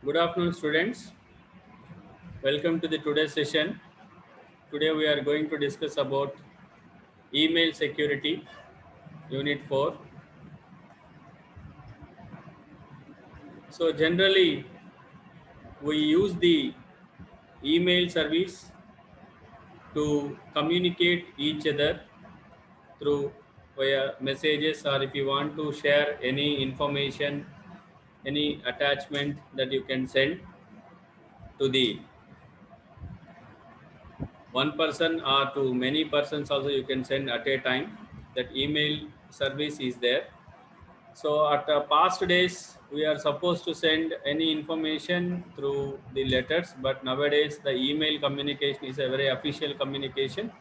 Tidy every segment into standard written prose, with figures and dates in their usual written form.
Good afternoon, students. Welcome to the today's session. Today we are going to discuss about email security, Unit 4. So generally, we use the email service to communicate each other through via messages, or if you want to share any information, any attachment that you can send to the one person or to many persons also you can send at a time. That email service is there. So at past days, we are supposed to send any information through the letters, but nowadays the email communication is a very official communication.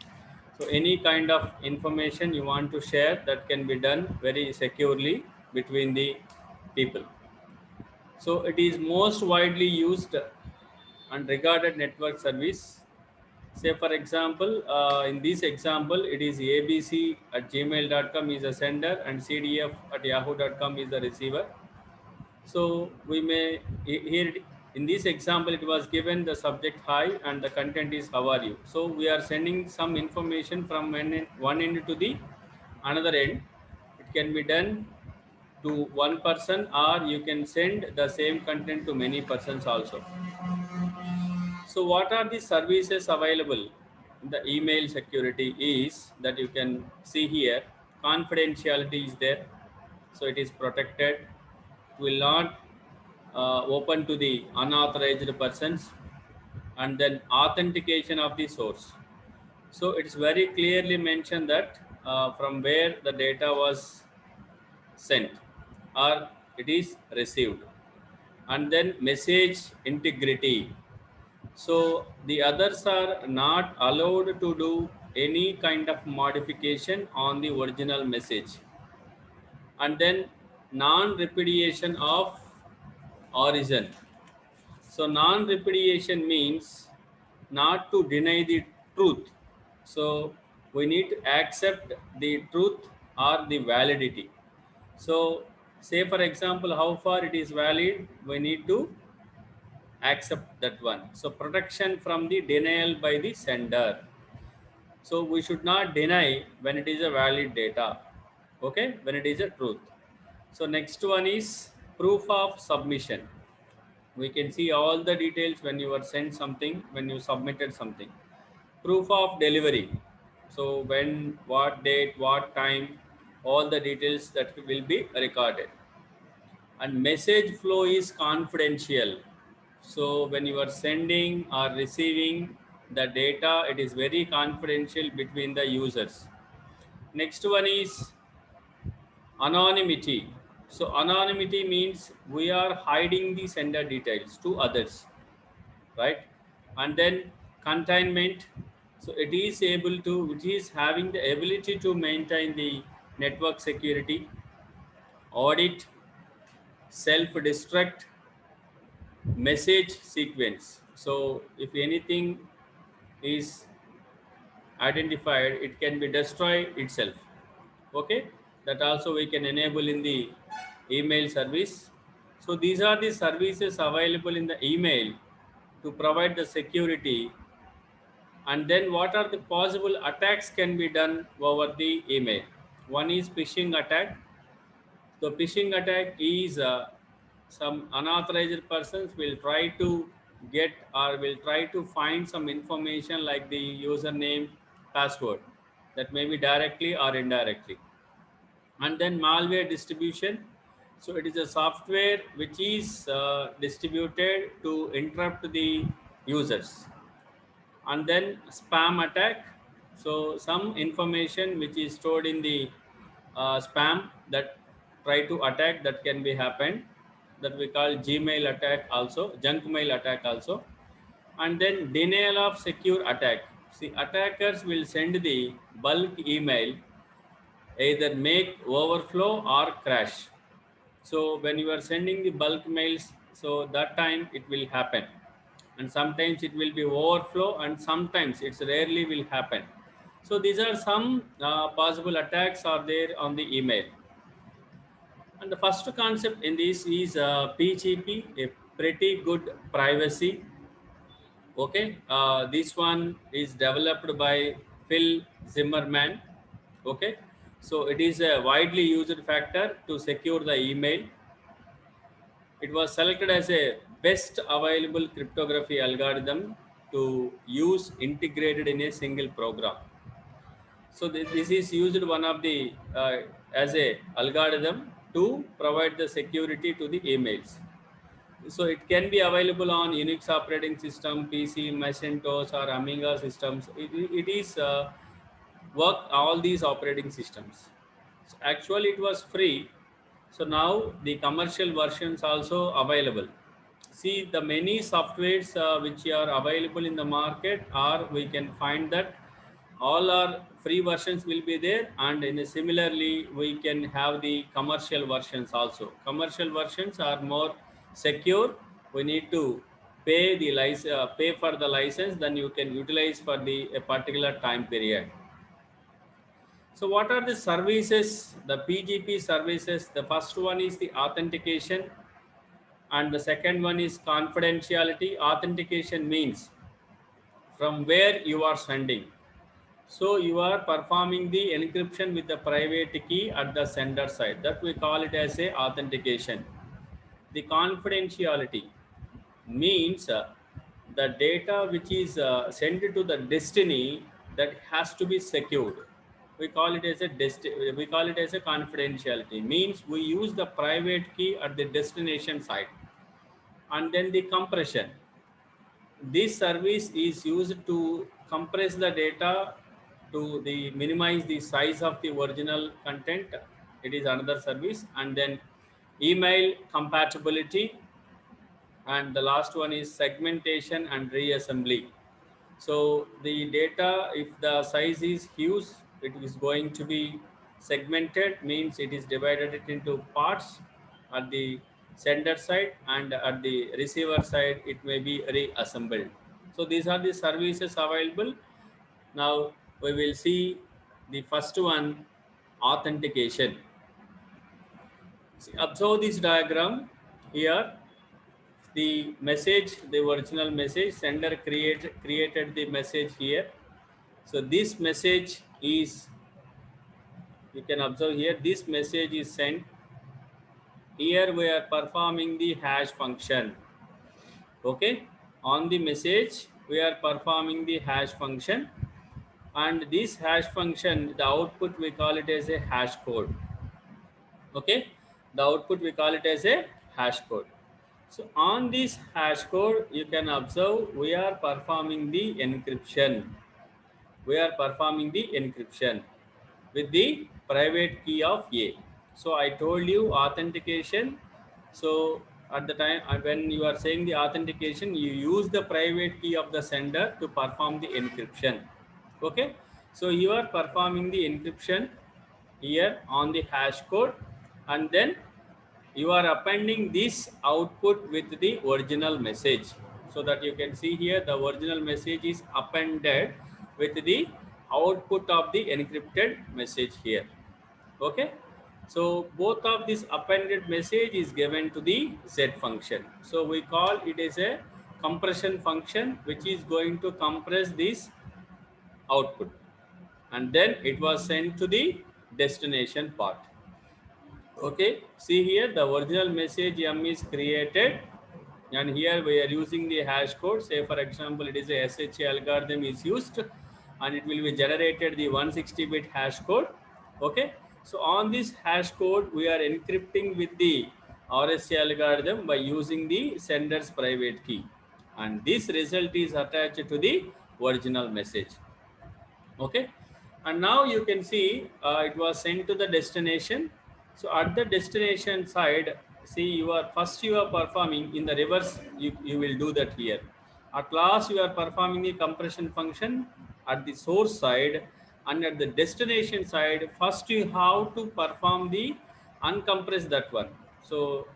So any kind of information you want to share, that can be done very securely between the people. So it is most widely used and regarded network service. Say for example, in this example, it is abc at gmail.com is the sender and cdf at yahoo.com is the receiver. So we may here in this example it was given the subject hi and the content is how are you. So we are sending some information from one end to the another end. It can be done to one person, or you can send the same content to many persons also. So what are the services available in the email security is that you can see here. Confidentiality is there, so it is protected. It will not open to the unauthorized persons. And then authentication of the source. So it's very clearly mentioned that from where the data was sent or it is received. And then message integrity. So the others are not allowed to do any kind of modification on the original message. And then non-repudiation of origin. So non-repudiation means not to deny the truth. So we need to accept the truth or the validity. So say for example, how far it is valid, we need to accept that one. So protection from the denial by the sender. So we should not deny when it is a valid data, okay, when it is a truth. So next one is proof of submission. We can see all the details when you are sent something, when you submitted something. Proof of delivery. So when, what date, what time, all the details that will be recorded. And message flow is confidential. So when you are sending or receiving the data, it is very confidential between the users. Next one is anonymity. So anonymity means we are hiding the sender details to others, right? And then containment. So it is having the ability to maintain the network security. Audit, self destruct, message sequence. So if anything is identified, it can be destroyed itself. Okay, that also we can enable in the email service. So these are the services available in the email to provide the security. And then what are the possible attacks can be done over the email? One is phishing attack. The phishing attack is some unauthorized persons will try to get or will try to find some information like the username, password, that may be directly or indirectly. And then malware distribution. So it is a software which is distributed to interrupt the users. And then spam attack. So some information which is stored in the spam that try to attack, that can be happened, that we call Gmail attack also, junk mail attack also. And then denial of secure attack. See, attackers will send the bulk email, either make overflow or crash. So when you are sending the bulk mails, so that time it will happen, and sometimes it will be overflow and sometimes it's rarely will happen. So these are some possible attacks are there on the email. And the first concept in this is PGP, pretty good privacy. Okay, this one is developed by Phil Zimmerman. Okay, so it is a widely used factor to secure the email. It was selected as a best available cryptography algorithm to use integrated in a single program. So this is used one of the as a algorithm to provide the security to the emails. So it can be available on Unix operating system, PC, Macintosh, or Amiga systems. It is work all these operating systems. So actually, it was free. So now the commercial versions also available. See the many softwares which are available in the market, or we can find that all our free versions will be there, and in a similarly we can have the commercial versions also. Commercial versions are more secure. We need to pay the license, pay for the license, then you can utilize for the a particular time period. So what are the services, the PGP services? The first one is the authentication, and the second one is confidentiality. Authentication means from where you are sending. So you are performing the encryption with the private key at the sender side. That we call it as a authentication. The confidentiality means the data which is sent to the destiny, that has to be secured. We call it as a we call it as a confidentiality. Means we use the private key at the destination side. And then the compression. This service is used to compress the data to the minimize the size of the original content. It is another service. And then email compatibility, and the last one is segmentation and reassembly. So the data, if the size is huge, it is going to be segmented, means it is divided it into parts at the sender side, and at the receiver side it may be reassembled. So these are the services available. Now we will see the first one, authentication. See, observe this diagram here. The message, the original message, sender created the message here. So this message is, you can observe here, this message is sent. Here we are performing the hash function. Okay, on the message we are performing the hash function, and this hash function, the output we call it as a hash code. Okay, the output we call it as a hash code. So on this hash code, you can observe we are performing the encryption. We are performing the encryption with the private key of A. So I told you authentication. So at the time when you are saying the authentication, you use the private key of the sender to perform the encryption. Okay, so you are performing the encryption here on the hash code, and then you are appending this output with the original message. So that you can see here, the original message is appended with the output of the encrypted message here. Okay, so both of this appended message is given to the Z function. So we call it as a compression function, which is going to compress this output, and then it was sent to the destination part. Okay, see here, the original message M is created, and here we are using the hash code. Say for example, it is a SHA algorithm is used, and it will be generated the 160-bit hash code. Okay, so on this hash code we are encrypting with the RSA algorithm by using the sender's private key, and this result is attached to the original message. Okay, and now you can see it was sent to the destination. So at the destination side, see, you are performing in the reverse. You will do that here. At last you are performing the compression function at the source side, and at the destination side first you have to perform the uncompress that one. So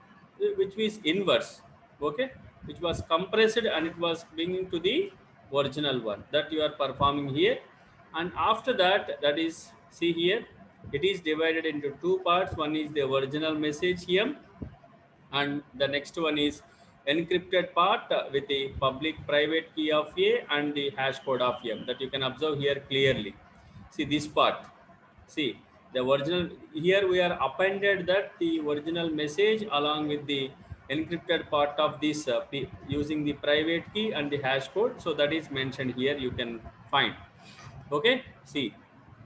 which is inverse. Okay, which was compressed and it was bringing to the original one, that you are performing here. And after that, that is, see here, it is divided into two parts. One is the original message here, and the next one is encrypted part with the public private key of A and the hash code of M, that you can observe here clearly. See this part. See the original, here we are appended that the original message along with the encrypted part of this using the private key and the hash code. So that is mentioned here, you can find. Okay, see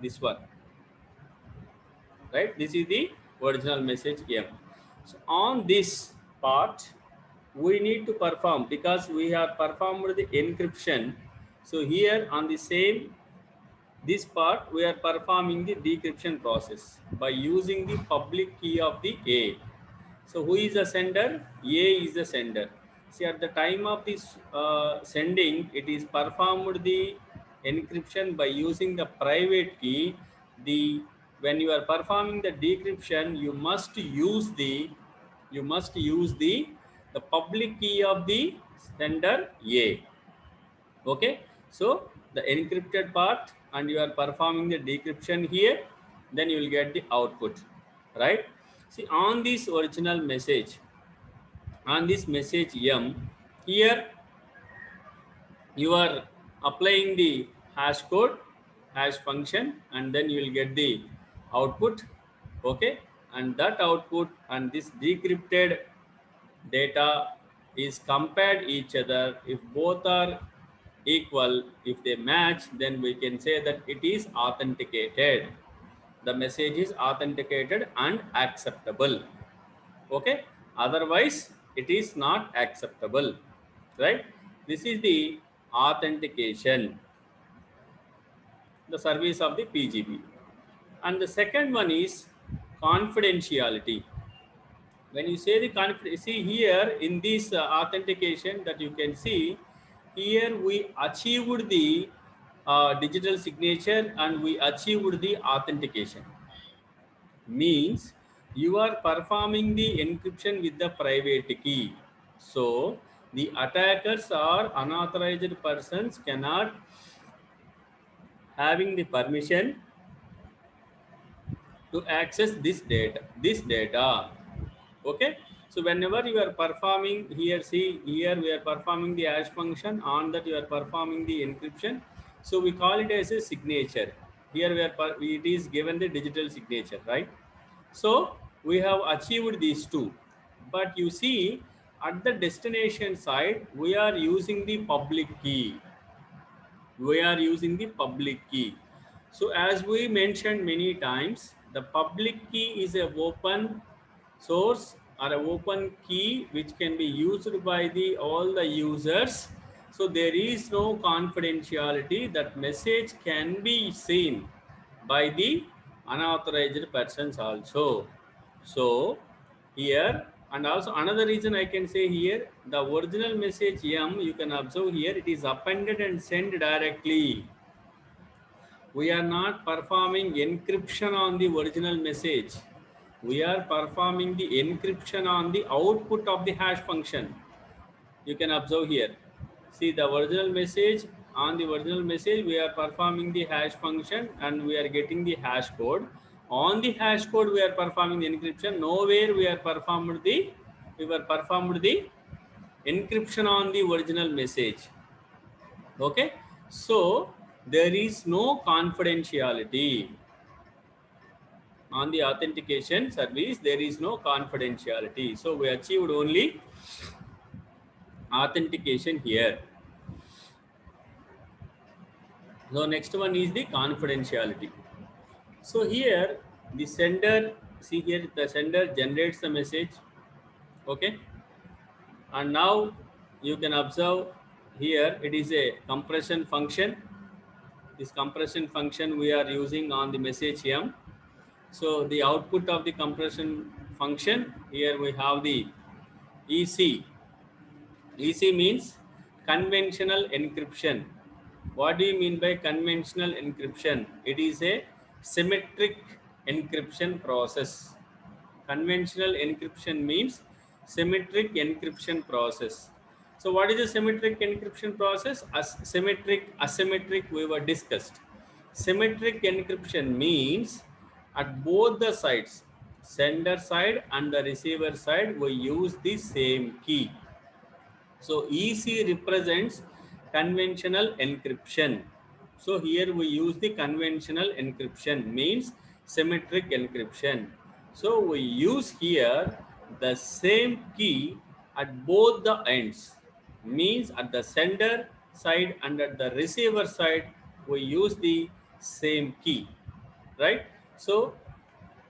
this one, right? This is the original message M. So on this part we need to perform, because we have performed the encryption. So here on the same this part we are performing the decryption process by using the public key of the A. So who is the sender? A is the sender. See, at the time of this sending, it is performed the encryption by using the private key. The when you are performing the decryption, you must use the public key of the sender A. Okay, so the encrypted part and you are performing the decryption here, then you will get the output, right? See, on this original message, on this message M, here you are applying the hash code, hash function, and then you will get the output. Okay, and that output and this decrypted data is compared each other. If both are equal, if they match, then we can say that it is authenticated. The message is authenticated and acceptable. Okay, otherwise it is not acceptable, right? This is the authentication, the service of the PGP. And the second one is confidentiality. When you say the see here in this authentication, that you can see here we achieved the digital signature and we achieved the authentication. Means you are performing the encryption with the private key. So the attackers or unauthorized persons cannot having the permission to access this data. Okay, so whenever you are performing here, see here we are performing the hash function, on that you are performing the encryption, so we call it as a signature. Here we are it is given the digital signature, right? So we have achieved these two, but you see at the destination side we are using the public key. We are using the public key. So as we mentioned many times, the public key is a open source or an open key which can be used by the all the users. So there is no confidentiality. That message can be seen by the unauthorized persons also. So here, and also another reason I can say here, the original message M, you can observe here, it is appended and sent directly. We are not performing encryption on the original message. We are performing the encryption on the output of the hash function. You can observe here. See the original message, on the original message we are performing the hash function and we are getting the hash code. On the hash code we are performing the encryption. Nowhere we were performed the encryption on the original message. Okay, so there is no confidentiality on the authentication service. There is no confidentiality, so we achieved only authentication here. So next one is the confidentiality. So here the sender, see here the sender generates the message. Okay, and now you can observe here it is a compression function. This compression function we are using on the message M. So the output of the compression function, here we have the EC. EC means conventional encryption. What do you mean by conventional encryption? It is a symmetric encryption process. Conventional encryption means symmetric encryption process. So what is a symmetric encryption process? Symmetric, asymmetric we were discussed. Symmetric encryption means at both the sides, sender side and the receiver side, we use the same key. So EC represents conventional encryption. So here we use the conventional encryption, means symmetric encryption. So we use here the same key at both the ends, means at the sender side and at the receiver side we use the same key, right? So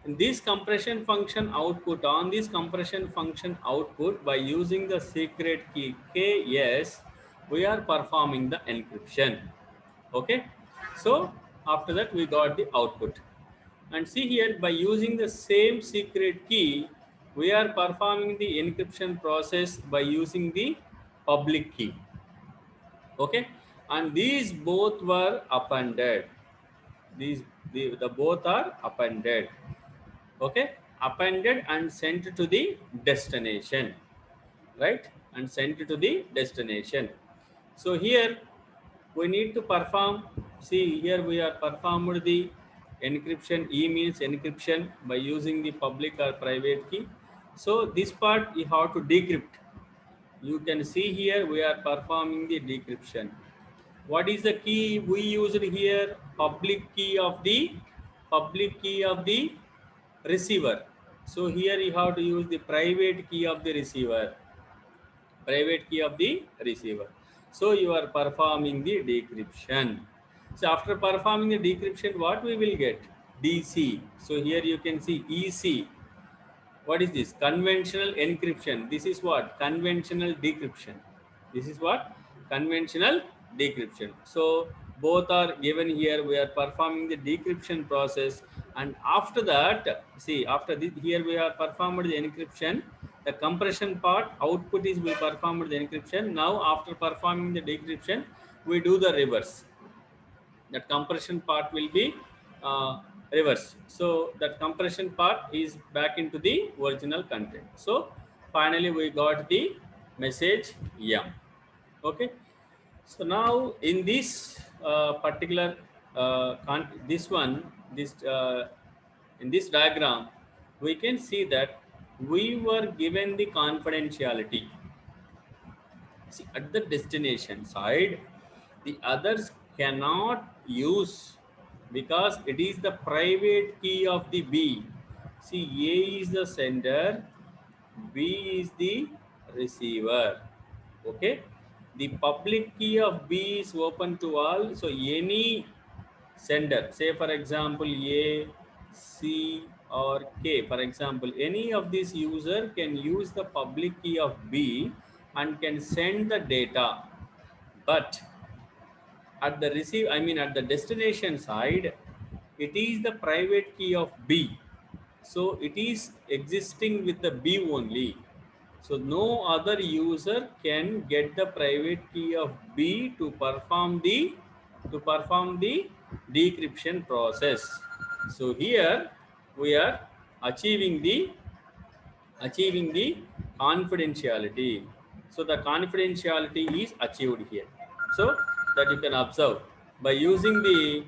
in this compression function output, on this compression function output, by using the secret key KS, we are performing the encryption. Okay, so after that we got the output, and see here, by using the same secret key we are performing the encryption process by using the public key. Okay, and these both were appended, these the both are appended. Okay, appended and sent to the destination, right? And sent to the destination. So here we need to perform, see here we are performed the encryption. E means encryption by using the public or private key. So this part you have to decrypt. You can see here we are performing the decryption. What is the key we used here? Public key of the receiver. So here you have to use the private key of the receiver, private key of the receiver. So you are performing the decryption. So after performing the decryption, what we will get? DC. So here you can see EC. What is this? Conventional encryption. This is what? Conventional decryption. This is what? Conventional decryption. So both are given here. We are performing the decryption process, and after that, see, after this, here we are performed the encryption. The compression part output is we performed the encryption. Now after performing the decryption, we do the reverse. That compression part will be reversed. So that compression part is back into the original content. So finally we got the message M. Okay. So now in this particular this one, this in this diagram, we can see that we were given the confidentiality. See, at the destination side, the others cannot use because it is the private key of the B. See, A is the sender, B is the receiver. Okay, the public key of B is open to all. So any sender, say for example A, C or K, for example, any of these user can use the public key of B and can send the data. But at the at the destination side, it is the private key of B. So it is existing with the B only. So no other user can get the private key of B to perform the decryption process. So here we are achieving the confidentiality. So the confidentiality is achieved here. So that you can observe by using the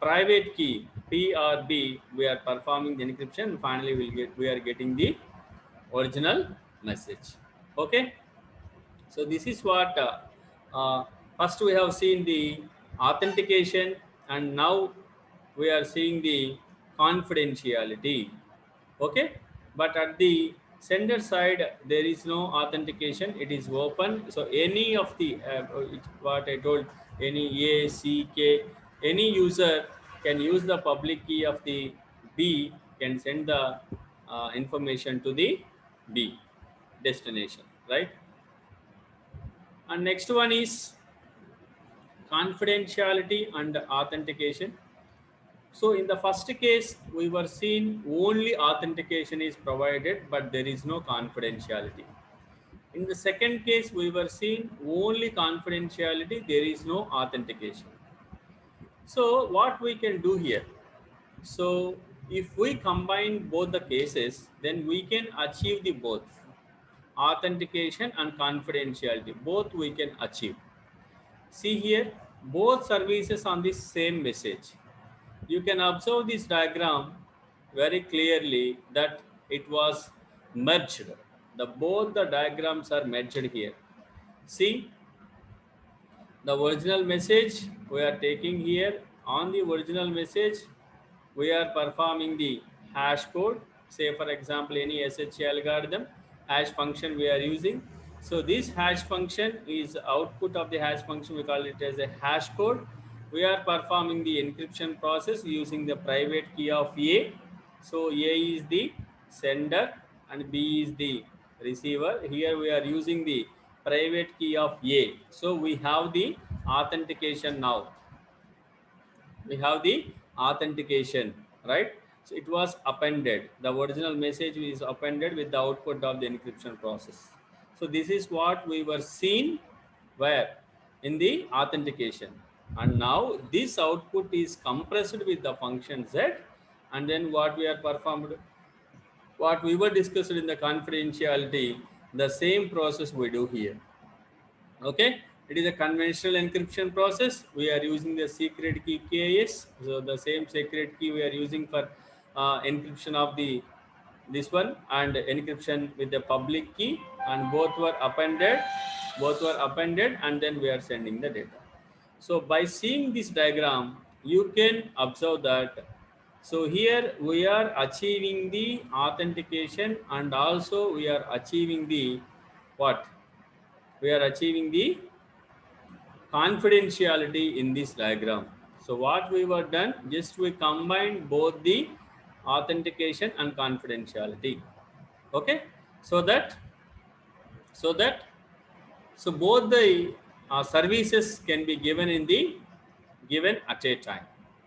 private key P or B, we are performing the encryption. Finally we are getting the original message. Okay, so this is what first we have seen the authentication, and now we are seeing the confidentiality. Okay, but at the sender side there is no authentication, it is open. So any of the what I told, any A, C, K, any user can use the public key of the B, can send the information to the B destination, right? And next one is confidentiality and authentication. So in the first case, we were seeing only authentication is provided, but there is no confidentiality. In the second case, we were seeing only confidentiality, there is no authentication. So what we can do here? So if we combine both the cases, then we can achieve the both authentication and confidentiality. Both we can achieve. See here, both services on the same message. You can observe this diagram very clearly that it was merged. the both the diagrams are merged here. See, the original message we are taking here. On the original message we are performing the hash code. Say for example any SHA algorithm hash function we are using. So this hash function is output of the hash function, we call it as a hash code. We are performing the encryption process using the private key of A. So A is the sender and B is the receiver. Here we are using the private key of A. So we have the authentication now. We have the authentication, right? So it was appended. The original message is appended with the output of the encryption process. So this is what we were seeing where in the authentication. And now this output is compressed with the function Z, and then what we are performed, what we were discussed in the confidentiality, the same process we do here. Okay, it is a conventional encryption process. We are using the secret key KS. So the same secret key we are using for encryption of the this one and encryption with the public key, and both were appended, and then we are sending the data. So by seeing this diagram, you can observe that. So here we are achieving the authentication, and also we are achieving the what? We are achieving the confidentiality in this diagram. So what we were done, just we combined both the authentication and confidentiality. Okay, so that so that so both the services can be given in the given at a time.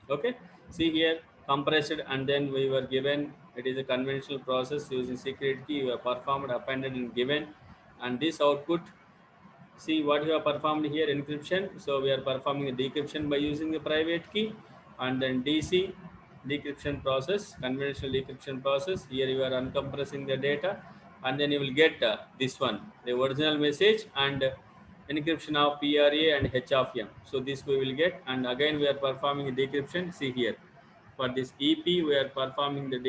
Okay, see here compressed, and then we were given, it is a conventional process using secret key, we have performed, appended and given, and this output. See what we have performed here, encryption. So we are performing a decryption by using the private key, and then DC decryption process, conventional decryption process. Here you are uncompressing the data, and then you will get this one, the original message, and encryption of PRA and H of M. So this we will get, and again we are performing a decryption. See here, for this EP we are performing the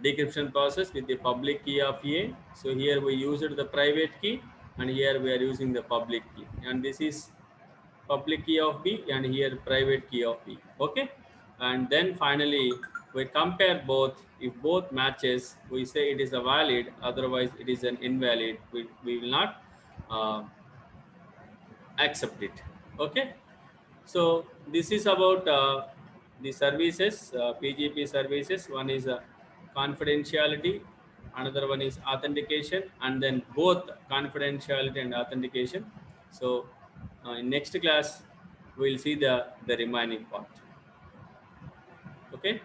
decryption process with the public key of A. So here we used the private key, and here we are using the public key, and this is public key of B, and here private key of B. Okay, and then finally we compare both. If both matches, we say it is a valid, otherwise it is an invalid. We will not accept it. Okay, so this is about the services, PGP services. One is confidentiality, another one is authentication, and then both confidentiality and authentication. So in next class, we'll see the remaining part. Okay.